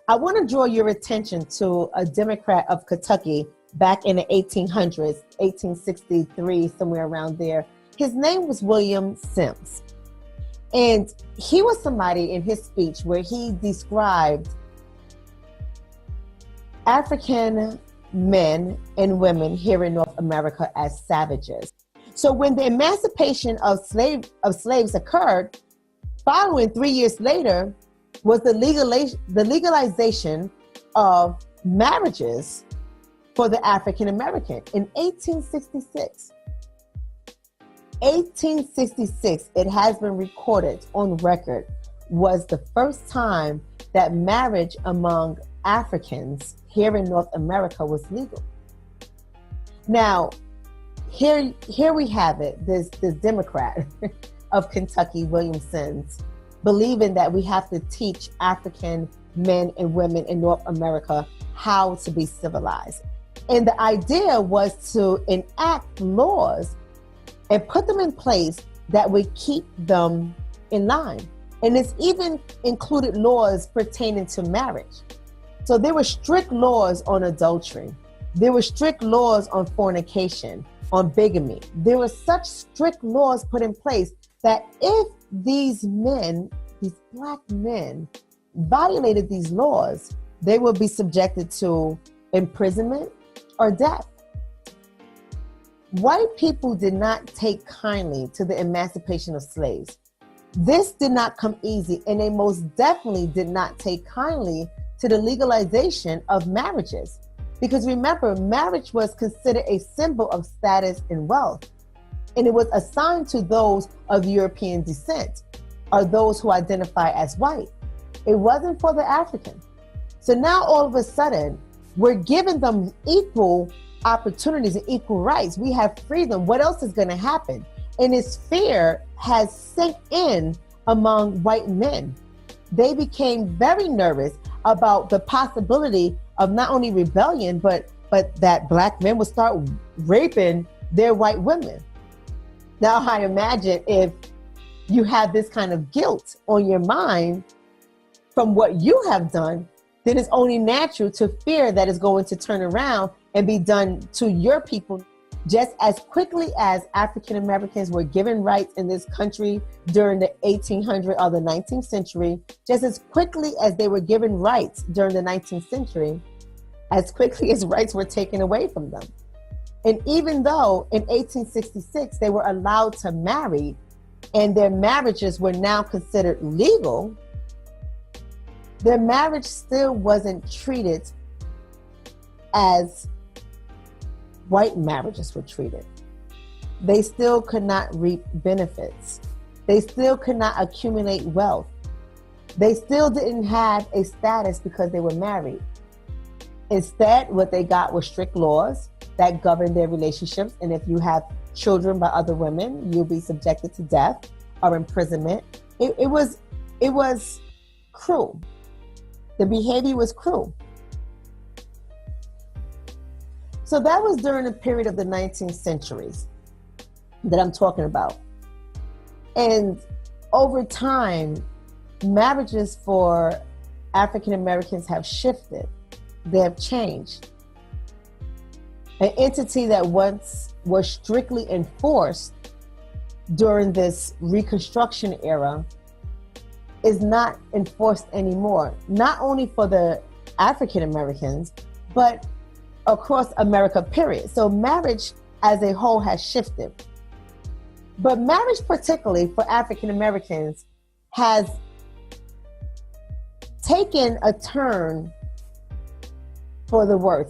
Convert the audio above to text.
I want to draw your attention to a Democrat of Kentucky back in the 1800s, 1863, somewhere around there. His name was William Sims. And he was somebody in his speech where he described African men and women here in North America as savages. So when the emancipation of slaves occurred, following 3 years later was the legalization of marriages for the African American in 1866. 1866, it has been recorded on record, was the first time that marriage among Africans here in North America was legal. Now, here we have it, this Democrat of Kentucky, William Sims, believing that we have to teach African men and women in North America how to be civilized. And the idea was to enact laws and put them in place that would keep them in line. And it's even included laws pertaining to marriage. So there were strict laws on adultery. There were strict laws on fornication, on bigamy. There were such strict laws put in place that if these men, these black men, violated these laws, they would be subjected to imprisonment or death. White people did not take kindly to the emancipation of slaves. This did not come easy, and they most definitely did not take kindly to the legalization of marriages. Because remember, marriage was considered a symbol of status and wealth, and it was assigned to those of European descent or those who identify as white. It wasn't for the African. So now all of a sudden, we're giving them equal opportunities and equal rights. We have freedom. What else is going to happen? And this fear has sunk in among white men. They became very nervous about the possibility of not only rebellion, but that black men would start raping their white women. Now, I imagine if you have this kind of guilt on your mind from what you have done, then it's only natural to fear that it's going to turn around and be done to your people. Just as quickly as African Americans were given rights in this country during the 1800s or the 19th century, just as quickly as they were given rights during the 19th century, as quickly as rights were taken away from them. And even though in 1866 they were allowed to marry and their marriages were now considered legal, their marriage still wasn't treated as white marriages were treated. They still could not reap benefits. They still could not accumulate wealth. They still didn't have a status because they were married. Instead, what they got was strict laws that govern their relationships. And if you have children by other women, you'll be subjected to death or imprisonment. It was cruel. The behavior was cruel. So that was during the period of the 19th centuries that I'm talking about. And over time, marriages for African Americans have shifted. They have changed. An entity that once was strictly enforced during this Reconstruction era is not enforced anymore, not only for the African Americans, but across America, period. So marriage as a whole has shifted. But marriage, particularly for African Americans, has taken a turn for the worse.